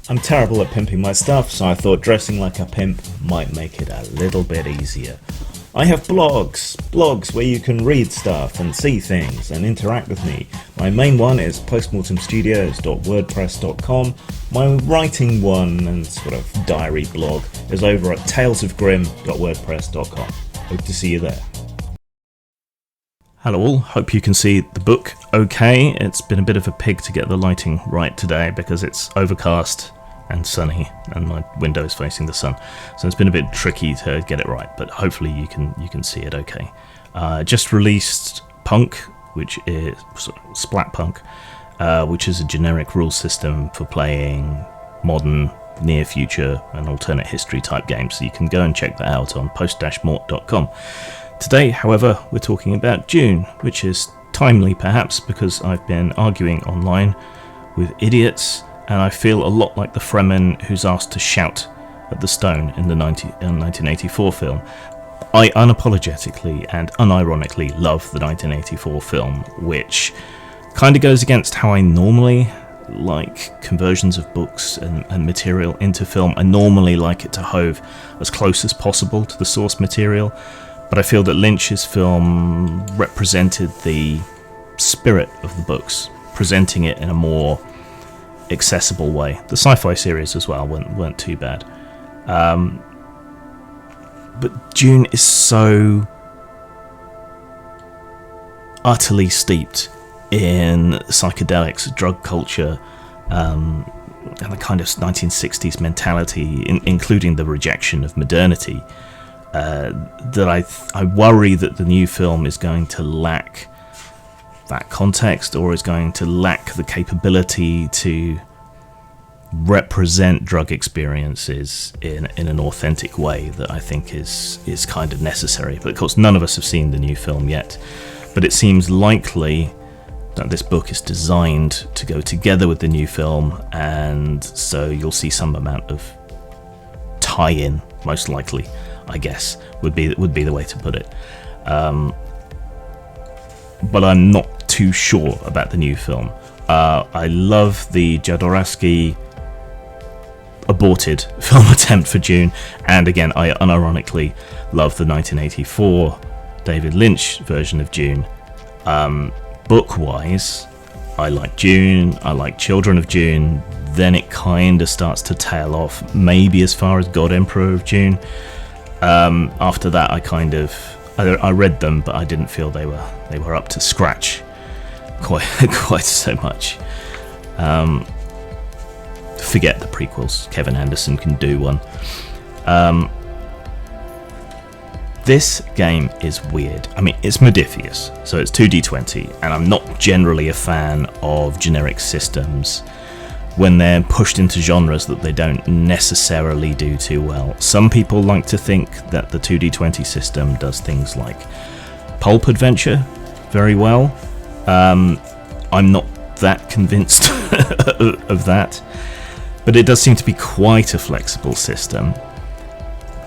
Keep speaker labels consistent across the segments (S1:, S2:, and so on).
S1: I'm terrible at pimping my stuff, so I thought dressing like a pimp might make it a little bit easier. I have blogs where you can read stuff and see things and interact with me. My main one is postmortemstudios.wordpress.com. My writing one and sort of diary blog is over at talesofgrim.wordpress.com. Hope to see you there. Hello all, hope you can see the book okay. It's been a bit of a pig to get the lighting right today because it's overcast and sunny and my window is facing the sun, so it's been a bit tricky to get it right, but hopefully you can see it okay. Just released Punk, which is Splat Punk, which is a generic rule system for playing modern, near future and alternate history type games, so you can go and check that out on post-mort.com. Today, however, we're talking about Dune, which is timely perhaps because I've been arguing online with idiots, and I feel a lot like the Fremen who's asked to shout at the stone in the 1984 film. I unapologetically and unironically love the 1984 film, which kind of goes against how I normally like conversions of books and material into film. I normally like it to hove as close as possible to the source material, but I feel that Lynch's film represented the spirit of the books, presenting it in a more accessible way. The sci-fi series as well weren't too bad. But Dune is so utterly steeped in psychedelics, drug culture, and the kind of 1960s mentality, including the rejection of modernity, that I worry that the new film is going to lack that context, or is going to lack the capability to represent drug experiences in an authentic way that I think is kind of necessary. But of course none of us have seen the new film yet, but it seems likely that this book is designed to go together with the new film, and so you'll see some amount of tie-in, most likely, I guess would be the way to put it. But I'm not too sure about the new film. I love the Jodorowsky aborted film attempt for Dune, and again I unironically love the 1984 David Lynch version of Dune. Book-wise, I like Dune, I like Children of Dune, then it kind of starts to tail off, maybe as far as God Emperor of Dune. After that I read them, but I didn't feel they were up to scratch quite so much. Forget the prequels. Kevin Anderson can do one. This game is weird. I mean, it's Modiphius, so it's 2d20, and I'm not generally a fan of generic systems when they're pushed into genres that they don't necessarily do too well. Some people like to think that the 2d20 system does things like pulp adventure very well. I'm not that convinced of that, but it does seem to be quite a flexible system.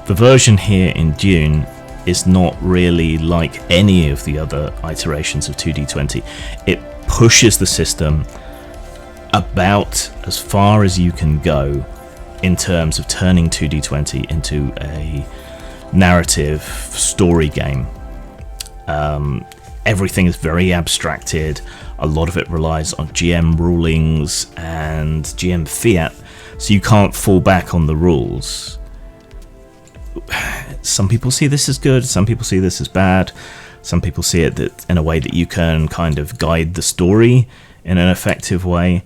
S1: The version here in Dune is not really like any of the other iterations of 2d20. It pushes the system about as far as you can go in terms of turning 2d20 into a narrative story game. Everything is very abstracted. A lot of it relies on GM rulings and GM fiat, so you can't fall back on the rules. Some people see this as good, some people see this as bad, some people see it that in a way that you can kind of guide the story in an effective way,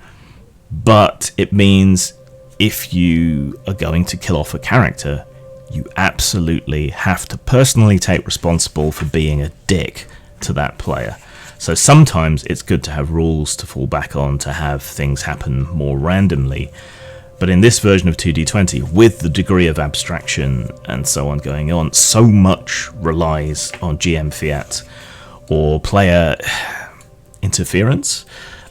S1: but it means if you are going to kill off a character, you absolutely have to personally take responsible for being a dick to that player. So sometimes it's good to have rules to fall back on, to have things happen more randomly. But in this version of 2d20, with the degree of abstraction and so on going on, so much relies on GM fiat or player interference,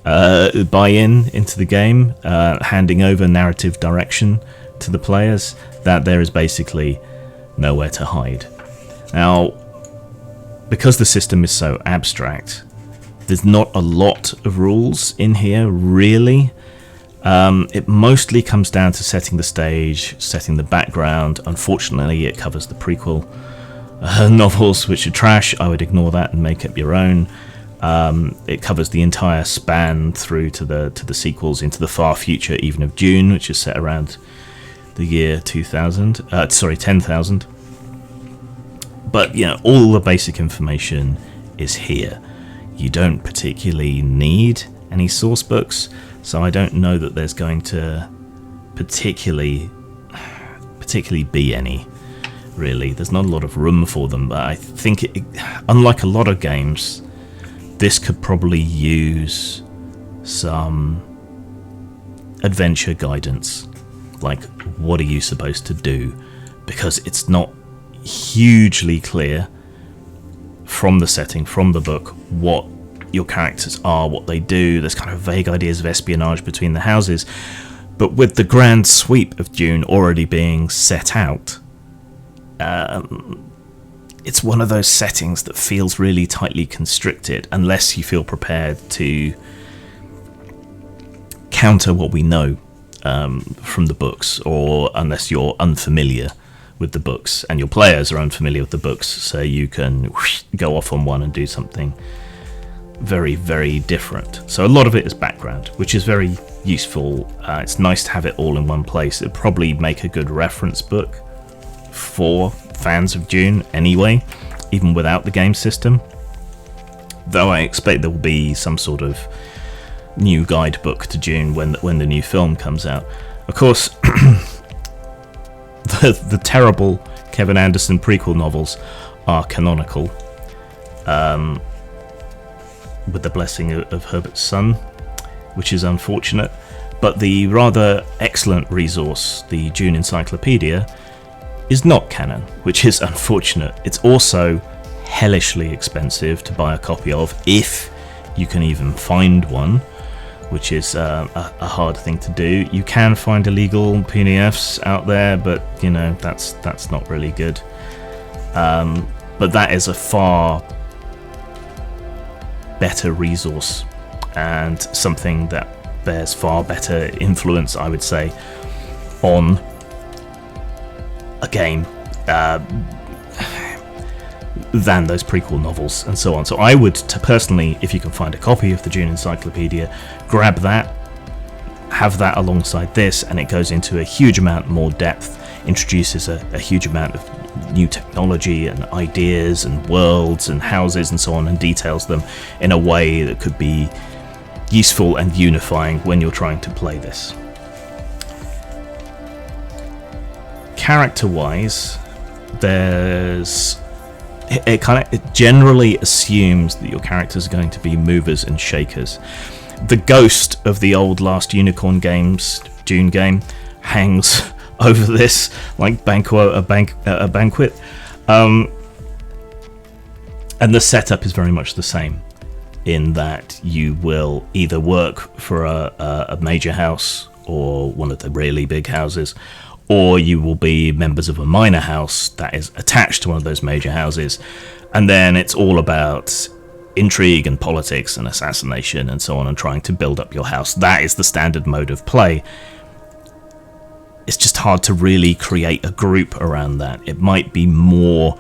S1: buy-in into the game, handing over narrative direction to the players, that there is basically nowhere to hide. Now, because the system is so abstract, there's not a lot of rules in here, really. It mostly comes down to setting the stage, setting the background. Unfortunately, it covers the prequel novels, which are trash. I would ignore that and make up your own. It covers the entire span through to the sequels into the far future, even of Dune, which is set around the year 10,000. But all the basic information is here. You don't particularly need any source books, so I don't know that there's going to particularly be any. Really, there's not a lot of room for them, but I think unlike a lot of games, this could probably use some adventure guidance, like what are you supposed to do, because it's not hugely clear from the setting, from the book, what your characters are, what they do. There's kind of vague ideas of espionage between the houses, but with the grand sweep of Dune already being set out, it's one of those settings that feels really tightly constricted unless you feel prepared to counter what we know from the books, or unless you're unfamiliar with the books and your players are unfamiliar with the books, so you can go off on one and do something very, very different. So a lot of it is background, which is very useful. It's nice to have it all in one place. It'd probably make a good reference book for fans of Dune anyway, even without the game system, though I expect there will be some sort of new guidebook to Dune when the new film comes out. Of course, the terrible Kevin Anderson prequel novels are canonical, with the blessing of Herbert's son, which is unfortunate, but the rather excellent resource, the Dune Encyclopedia, is not canon, which is unfortunate. It's also hellishly expensive to buy a copy of, if you can even find one, which is a hard thing to do. You can find illegal PDFs out there, but that's not really good. But that is a far better resource, and something that bears far better influence, I would say, on a game than those prequel novels and so on. So I would personally, if you can find a copy of the Dune Encyclopedia, grab that, have that alongside this, and it goes into a huge amount more depth, introduces a huge amount of new technology and ideas and worlds and houses and so on, and details them in a way that could be useful and unifying when you're trying to play this. Character-wise, it generally assumes that your characters are going to be movers and shakers. The ghost of the old Last Unicorn games, Dune game, hangs over this like a banquet, and the setup is very much the same, in that you will either work for a major house or one of the really big houses, or you will be members of a minor house that is attached to one of those major houses, and then it's all about intrigue and politics and assassination and so on, and trying to build up your house. That is the standard mode of play. It's just hard to really create a group around that. It might be more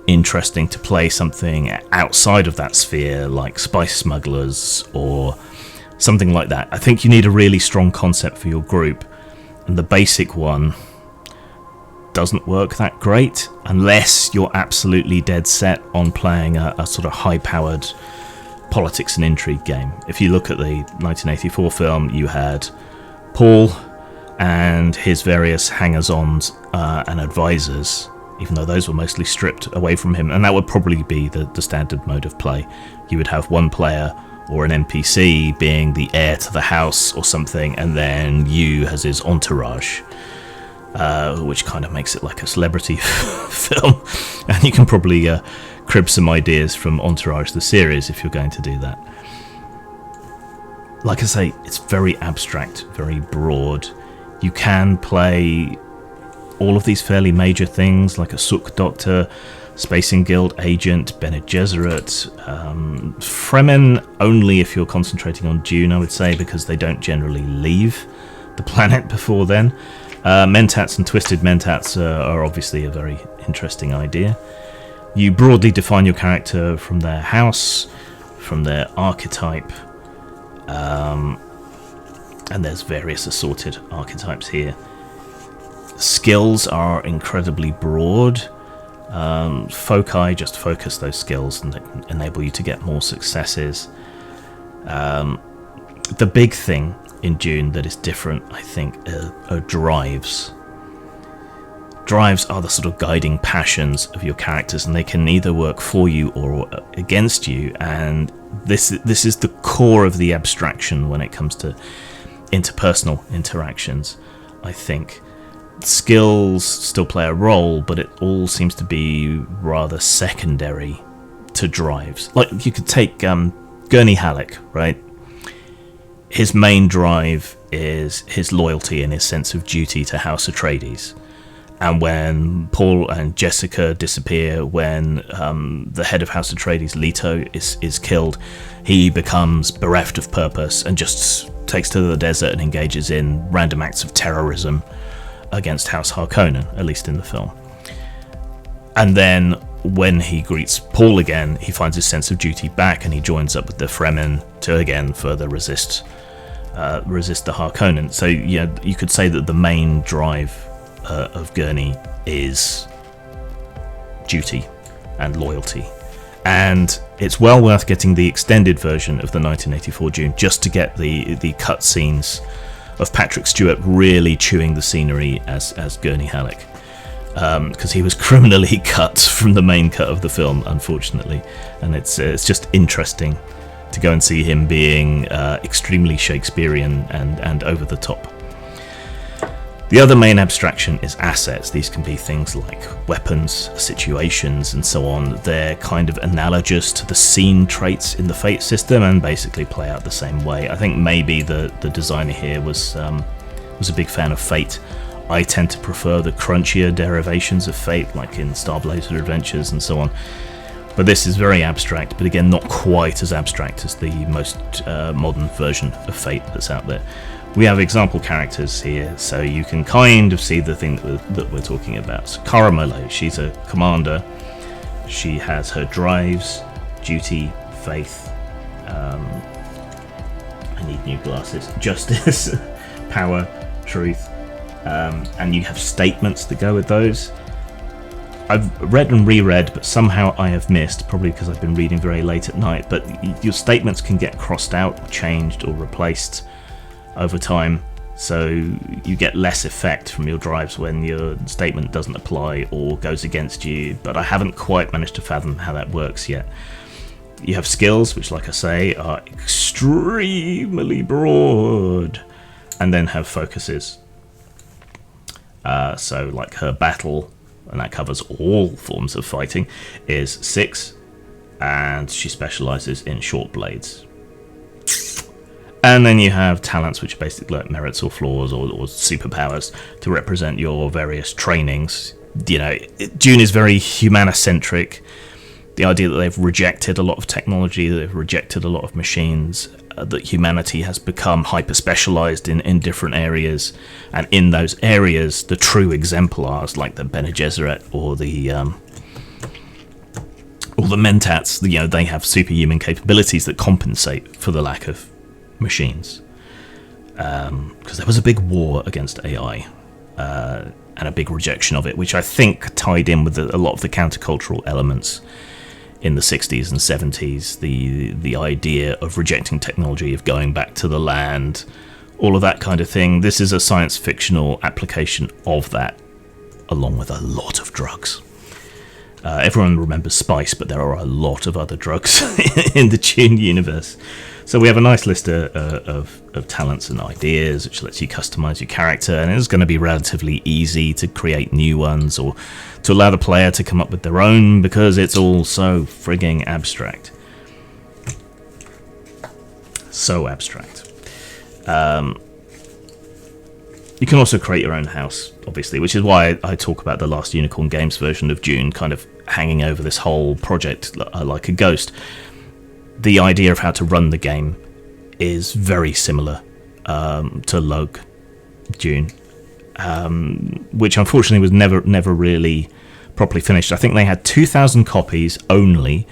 S1: interesting to play something outside of that sphere, like Spice Smugglers or something like that. I think you need a really strong concept for your group, and the basic one doesn't work that great unless you're absolutely dead set on playing a sort of high-powered politics and intrigue game. If you look at the 1984 film, you had Paul and his various hangers-ons and advisors, even though those were mostly stripped away from him, and that would probably be the standard mode of play. You would have one player or an NPC being the heir to the house or something, and then you as his entourage, which kind of makes it like a celebrity film. And you can probably crib some ideas from Entourage the series if you're going to do that. Like I say, it's very abstract, very broad. You can play all of these fairly major things, like a Sook Doctor, Spacing Guild agent, Bene Gesserit, Fremen only if you're concentrating on Dune, I would say, because they don't generally leave the planet before then. Mentats and Twisted Mentats are obviously a very interesting idea. You broadly define your character from their house, from their archetype, and there's various assorted archetypes here. Skills are incredibly broad. Foci just focus those skills and enable you to get more successes. The big thing in Dune that is different, I think, are drives. Drives are the sort of guiding passions of your characters, and they can either work for you or against you, and this is the core of the abstraction when it comes to interpersonal interactions, I think. Skills still play a role, but it all seems to be rather secondary to drives. Like, you could take Gurney Halleck, right? His main drive is his loyalty and his sense of duty to House Atreides. And when Paul and Jessica disappear, when the head of House Atreides, Leto, is killed, he becomes bereft of purpose and just takes to the desert and engages in random acts of terrorism against House Harkonnen, at least in the film. And then when he greets Paul again, he finds his sense of duty back, and he joins up with the Fremen to again further resist the Harkonnen. So yeah, you could say that the main drive of Gurney is duty and loyalty. And it's well worth getting the extended version of the 1984 Dune just to get the cutscenes of Patrick Stewart really chewing the scenery as Gurney Halleck, because he was criminally cut from the main cut of the film, unfortunately, and it's just interesting to go and see him being extremely Shakespearean and over the top. The other main abstraction is assets. These can be things like weapons, situations, and so on. They're kind of analogous to the scene traits in the Fate system and basically play out the same way. I think maybe the designer here was a big fan of Fate. I tend to prefer the crunchier derivations of Fate, like in Star Blazer Adventures and so on. But this is very abstract, but again, not quite as abstract as the most modern version of Fate that's out there. We have example characters here, so you can kind of see the thing that we're talking about. So Cara Malay, she's a commander. She has her drives, duty, faith, I need new glasses, justice, power, truth, and you have statements that go with those. I've read and reread, but somehow I have missed, probably because I've been reading very late at night, but your statements can get crossed out, or changed, or replaced over time, so you get less effect from your drives when your statement doesn't apply or goes against you, but I haven't quite managed to fathom how that works yet. You have skills, which, like I say, are extremely broad, and then have focuses. So like her battle, and that covers all forms of fighting, is 6, and she specialises in short blades. And then you have talents, which are basically like merits or flaws or superpowers to represent your various trainings. You know, Dune is very humanocentric. The idea that they've rejected a lot of technology, they've rejected a lot of machines, that humanity has become hyper-specialised in different areas. And in those areas, the true exemplars, like the Bene Gesserit or the Mentats, you know, they have superhuman capabilities that compensate for the lack of machines, because there was a big war against AI and a big rejection of it, which I think tied in with a lot of the countercultural elements in the 60s and 70s, the idea of rejecting technology, of going back to the land, all of that kind of thing. This is a science fictional application of that, along with a lot of drugs. Everyone remembers spice, but there are a lot of other drugs in the Dune universe. So we have a nice list of talents and ideas, which lets you customize your character, and it's going to be relatively easy to create new ones or to allow the player to come up with their own, because it's all so frigging abstract. So abstract. You can also create your own house, obviously, which is why I talk about the Last Unicorn Games version of Dune kind of hanging over this whole project like a ghost. The idea of how to run the game is very similar to Lug Dune, which unfortunately was never really properly finished. I think they had 2,000 copies only,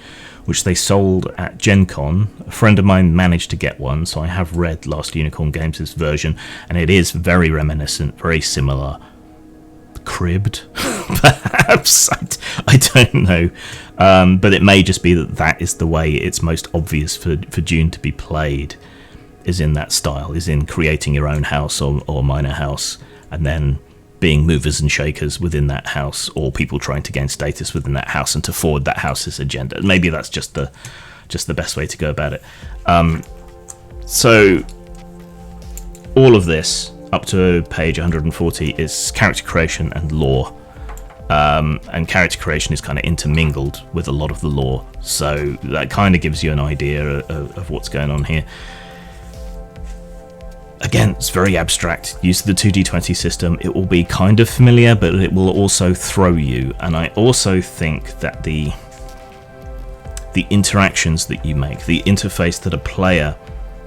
S1: which they sold at Gen Con. A friend of mine managed to get one, so I have read Last Unicorn Games' version, and it is very reminiscent, very similar. Cribbed, perhaps? I don't know. But it may just be that is the way it's most obvious for Dune to be played, is in that style, is in creating your own house or minor house, and then being movers and shakers within that house, or people trying to gain status within that house and to forward that house's agenda. Maybe that's just the best way to go about it. So all of this up to page 140 is character creation and lore, and character creation is kind of intermingled with a lot of the lore, so that kind of gives you an idea of what's going on here. Again, it's very abstract. Use the 2d20 system. It will be kind of familiar, but it will also throw you. And I also think that the interactions that you make, the interface that a player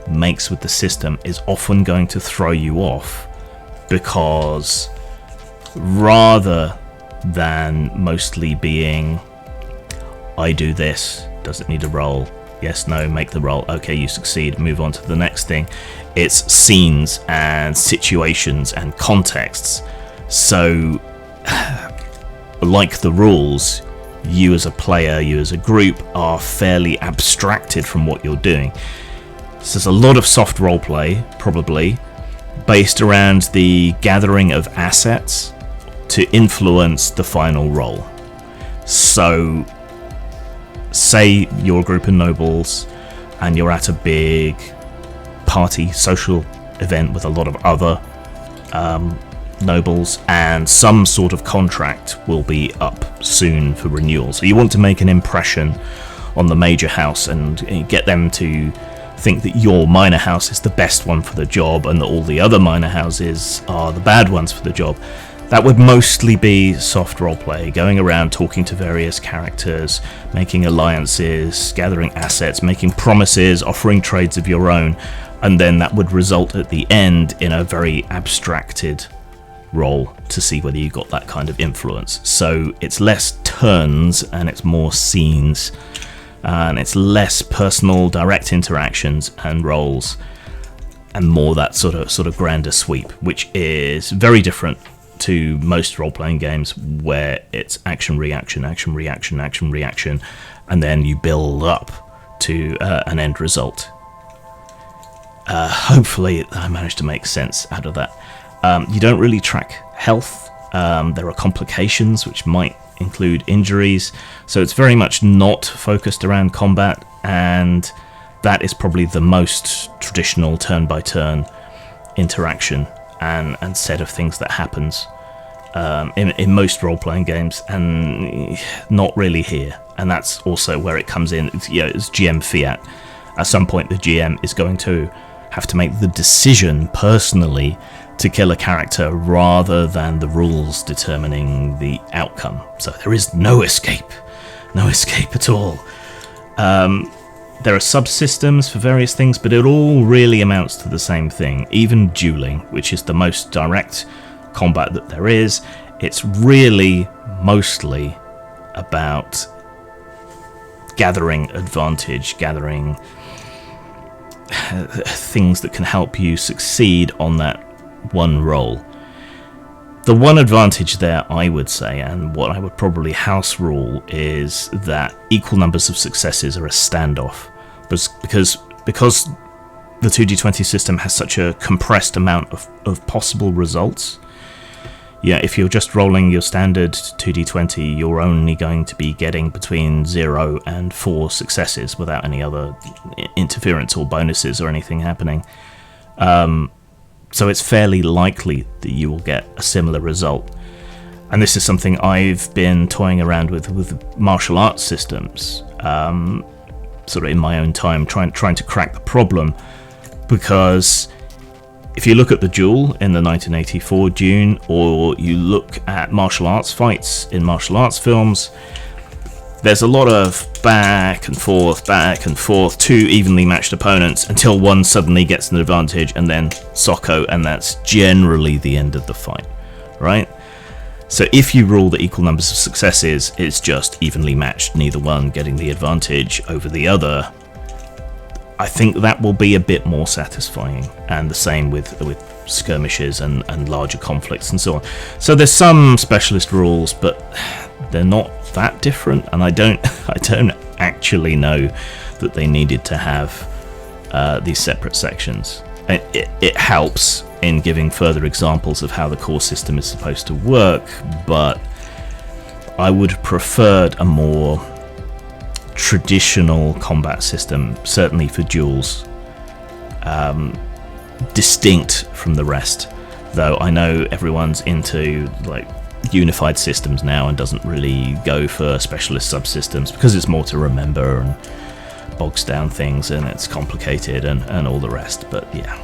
S1: makes with the system, is often going to throw you off, because rather than mostly being, I do this, does it need a roll? Yes, no, make the roll. Okay, you succeed, move on to the next thing. It's scenes and situations and contexts. So, like the rules, you as a player, you as a group, are fairly abstracted from what you're doing. So there's a lot of soft roleplay, probably, based around the gathering of assets to influence the final roll. So, say you're a group of nobles and you're at a big party, social event with a lot of other nobles, and some sort of contract will be up soon for renewal. So you want to make an impression on the major house and get them to think that your minor house is the best one for the job and that all the other minor houses are the bad ones for the job. That would mostly be soft roleplay, going around talking to various characters, making alliances, gathering assets, making promises, offering trades of your own, and then that would result at the end in a very abstracted roll to see whether you got that kind of influence. So it's less turns and it's more scenes, and it's less personal direct interactions and rolls, and more that sort of grander sweep, which is very different to most role-playing games where it's action, reaction, action, reaction, action, reaction, and then you build up to an end result. Hopefully I managed to make sense out of that. You don't really track health. There are complications which might include injuries, so it's very much not focused around combat, and that is probably the most traditional turn-by-turn interaction and set of things that happens in most role-playing games, and not really here. And that's also where it comes in. It's GM fiat. At some point the GM is going to have to make the decision personally to kill a character rather than the rules determining the outcome. So there is no escape at all. There are subsystems for various things, but it all really amounts to the same thing. Even dueling, which is the most direct combat that there is, it's really mostly about gathering advantage, gathering things that can help you succeed on that one roll. The one advantage there, I would say, and what I would probably house rule, is that equal numbers of successes are a standoff. Because the 2d20 system has such a compressed amount of possible results. Yeah, if you're just rolling your standard 2d20, you're only going to be getting between 0 and 4 successes without any other interference or bonuses or anything happening. So it's fairly likely that you will get a similar result. And this is something I've been toying around with martial arts systems, sort of in my own time, trying to crack the problem, because if you look at the duel in the 1984 Dune, or you look at martial arts fights in martial arts films, there's a lot of back and forth, two evenly matched opponents until one suddenly gets an advantage, and then Socko, and that's generally the end of the fight, right? So if you rule that equal numbers of successes, it's just evenly matched, neither one getting the advantage over the other, I think that will be a bit more satisfying. And the same with skirmishes and larger conflicts and so on. So there's some specialist rules, but they're not that different, and I don't actually know that they needed to have these separate sections. It helps in giving further examples of how the core system is supposed to work, but I would have preferred a more traditional combat system, certainly for duels, distinct from the rest. Though I know everyone's into like unified systems now and doesn't really go for specialist subsystems because it's more to remember and bogs down things and it's complicated and all the rest. But yeah.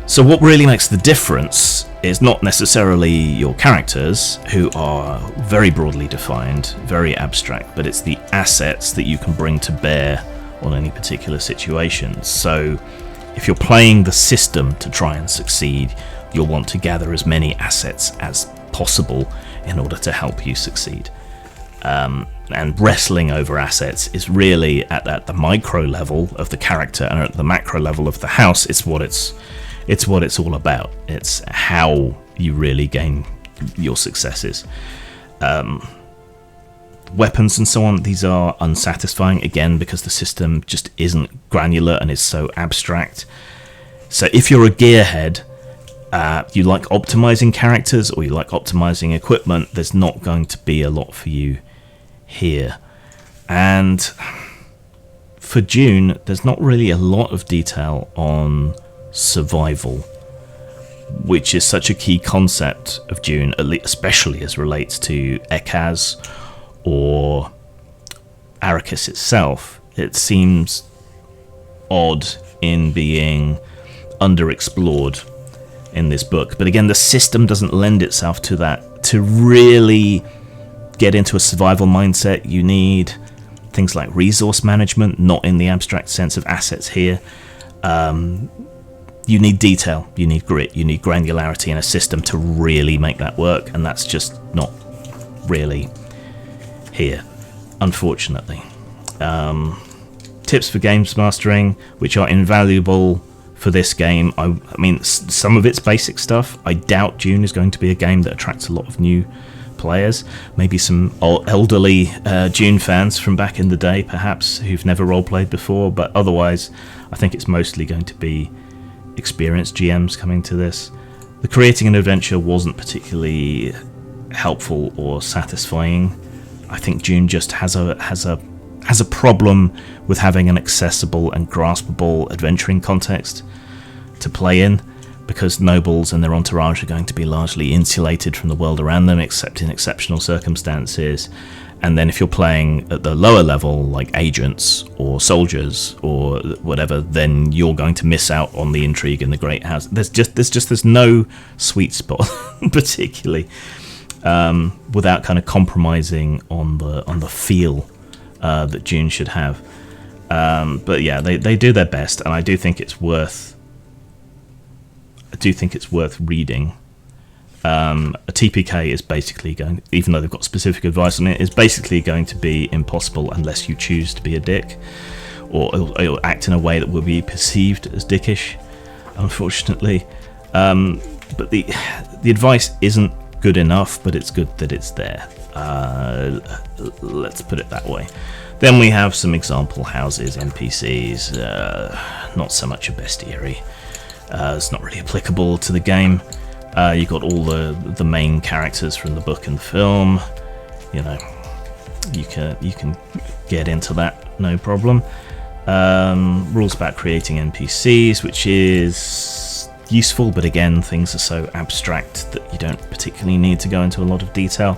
S1: So what really makes the difference is not necessarily your characters, who are very broadly defined, very abstract, but it's the assets that you can bring to bear on any particular situation. So if you're playing the system to try and succeed, you'll want to gather as many assets as possible in order to help you succeed. And wrestling over assets is really at the micro level of the character, and at the macro level of the house, it's what it's all about. It's how you really gain your successes. Weapons and so on, these are unsatisfying, again, because the system just isn't granular and is so abstract. So if you're a gearhead, you like optimizing characters or you like optimizing equipment, there's not going to be a lot for you here. And for Dune, there's not really a lot of detail on survival, which is such a key concept of Dune, especially as relates to Ekaz or Arrakis itself. It seems odd in being underexplored in this book, but again, the system doesn't lend itself to that. To really get into a survival mindset, you need things like resource management, not in the abstract sense of assets here. You need detail, you need grit, you need granularity in a system to really make that work, and that's just not really here, unfortunately. Tips for games mastering, which are invaluable for this game. I mean, some of it's basic stuff. I doubt Dune is going to be a game that attracts a lot of new players. Maybe some elderly Dune fans from back in the day, perhaps, who've never roleplayed before, but otherwise, I think it's mostly going to be experienced GMs coming to this. The creating an adventure wasn't particularly helpful or satisfying. I think Dune just has a problem with having an accessible and graspable adventuring context to play in, because nobles and their entourage are going to be largely insulated from the world around them, except in exceptional circumstances. And then if you're playing at the lower level, like agents or soldiers or whatever, then you're going to miss out on the intrigue in the great house. There's no sweet spot, particularly, without kind of compromising on the feel that Dune should have. But yeah, they do their best, and I do think it's worth reading. A TPK is basically going, even though they've got specific advice on it, is basically going to be impossible unless you choose to be a dick or act in a way that will be perceived as dickish, unfortunately. But the advice isn't good enough, but it's good that it's there. Let's put it that way. Then we have some example houses, NPCs, not so much a bestiary. It's not really applicable to the game. You've got all the main characters from the book and the film. You know, you can get into that, no problem. Rules about creating NPCs, which is useful, but again, things are so abstract that you don't particularly need to go into a lot of detail,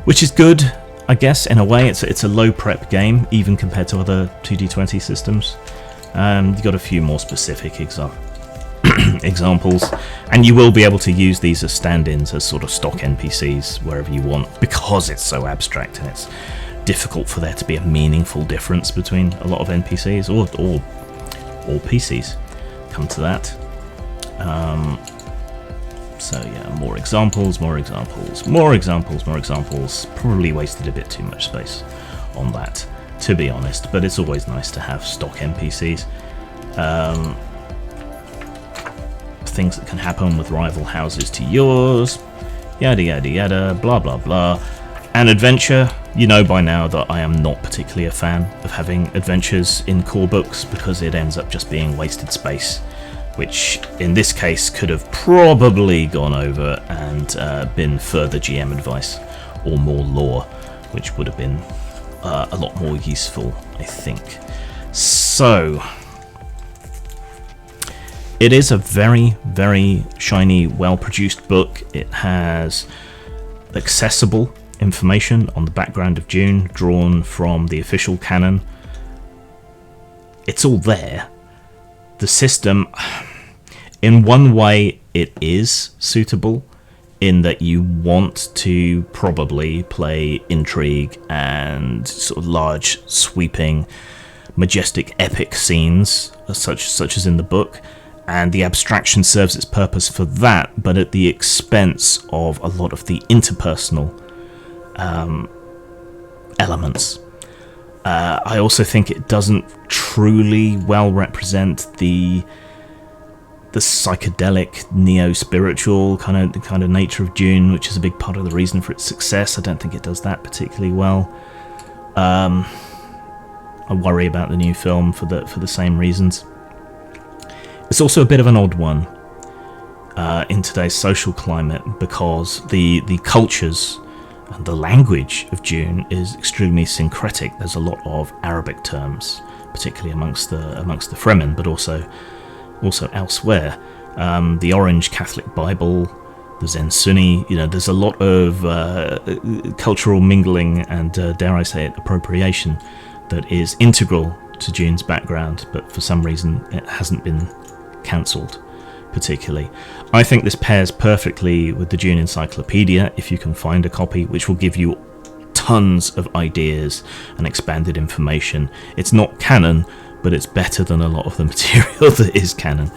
S1: which is good, I guess. In a way, it's a low prep game, even compared to other 2D20 systems. You've got a few more specific examples, and you will be able to use these as stand-ins, as sort of stock NPCs wherever you want, because it's so abstract and it's difficult for there to be a meaningful difference between a lot of NPCs or PCs. Come to that. So yeah, more examples. Probably wasted a bit too much space on that, to be honest, but it's always nice to have stock NPCs. Things that can happen with rival houses to yours, yada yada yada, blah blah blah. And adventure, you know by now that I am not particularly a fan of having adventures in core books, because it ends up just being wasted space, which in this case could have probably gone over and been further GM advice or more lore, which would have been a lot more useful, I think. So it is a very, very shiny, well-produced book. It has accessible information on the background of Dune, drawn from the official canon. It's all there. The system, in one way, it is suitable, in that you want to probably play intrigue and sort of large, sweeping, majestic, epic scenes, such as in the book. And the abstraction serves its purpose for that, but at the expense of a lot of the interpersonal elements. I also think it doesn't truly well represent the psychedelic, neo-spiritual kind of nature of Dune, which is a big part of the reason for its success. I don't think it does that particularly well. I worry about the new film for the same reasons. It's also a bit of an odd one in today's social climate, because the cultures and the language of Dune is extremely syncretic. There's a lot of Arabic terms, particularly amongst the Fremen, but also elsewhere. The Orange Catholic Bible, the Zen Sunni, there's a lot of cultural mingling and, dare I say it, appropriation that is integral to Dune's background, but for some reason it hasn't been cancelled particularly. I think this pairs perfectly with the Dune Encyclopedia, if you can find a copy, which will give you tons of ideas and expanded information. It's not canon, but it's better than a lot of the material that is canon.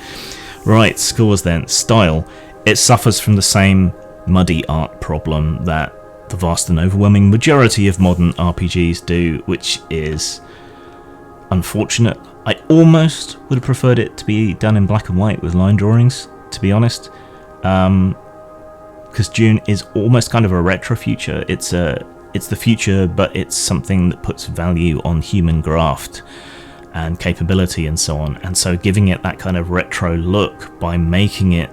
S1: Right, scores then. Style. It suffers from the same muddy art problem that the vast and overwhelming majority of modern RPGs do, which is unfortunate. I almost would have preferred it to be done in black and white with line drawings, to be honest, because Dune is almost kind of a retro future. It's the future, but it's something that puts value on human graft and capability and so on. And so giving it that kind of retro look by making it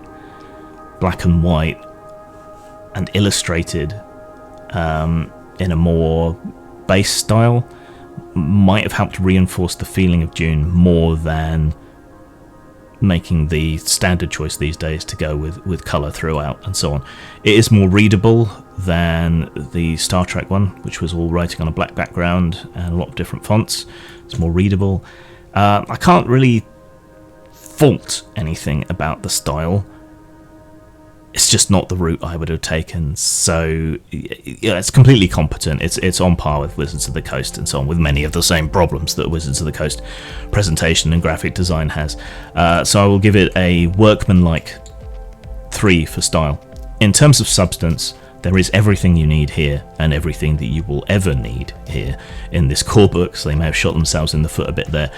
S1: black and white and illustrated in a more base style might have helped reinforce the feeling of Dune more than making the standard choice these days to go with colour throughout and so on. It is more readable than the Star Trek one, which was all writing on a black background and a lot of different fonts. It's more readable. I can't really fault anything about the style. It's just not the route I would have taken. So yeah, it's completely competent. It's on par with Wizards of the Coast and so on, with many of the same problems that Wizards of the Coast presentation and graphic design has. So I will give it a workmanlike 3 for style. In terms of substance, there is everything you need here and everything that you will ever need here in this core book. So they may have shot themselves in the foot a bit there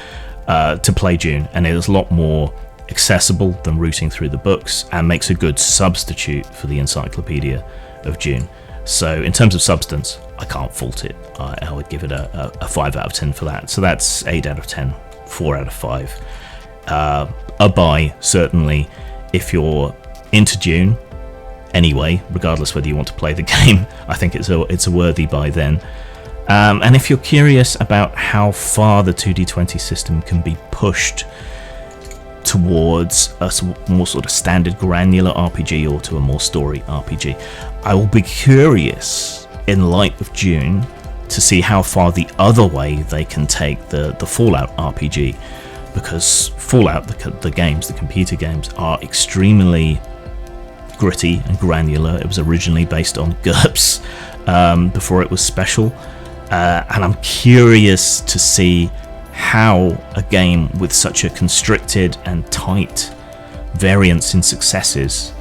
S1: to play Dune, and it is a lot more accessible than rooting through the books, and makes a good substitute for the Encyclopedia of Dune. So in terms of substance, I can't fault it. I would give it a 5 out of 10 for that. So that's 8 out of 10, 4 out of 5. A buy, certainly, if you're into Dune anyway, regardless whether you want to play the game. I think it's a worthy buy then. And if you're curious about how far the 2D20 system can be pushed towards a more sort of standard granular RPG or to a more story RPG, I will be curious, in light of Dune, to see how far the other way they can take the Fallout RPG, because Fallout, the games, the computer games, are extremely gritty and granular. It was originally based on GURPS before it was special, and I'm curious to see how a game with such a constricted and tight variance in successes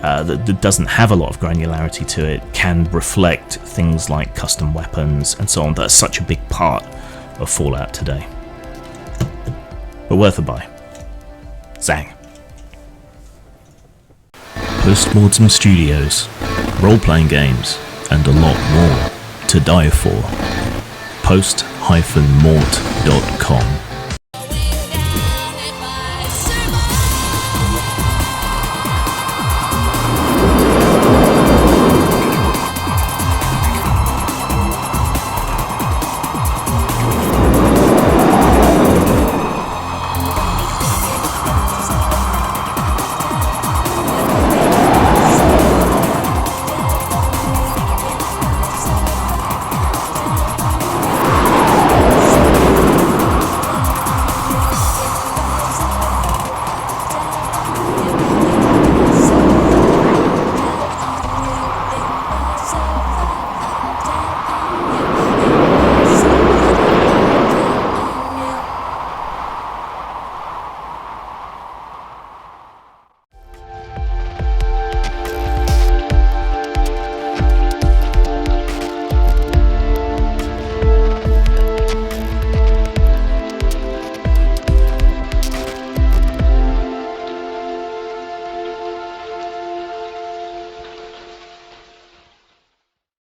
S1: that doesn't have a lot of granularity to it can reflect things like custom weapons and so on. That's such a big part of Fallout today. But worth a buy. Zang. Postmortem Studios, role-playing games, and a lot more to die for. Post-mort.com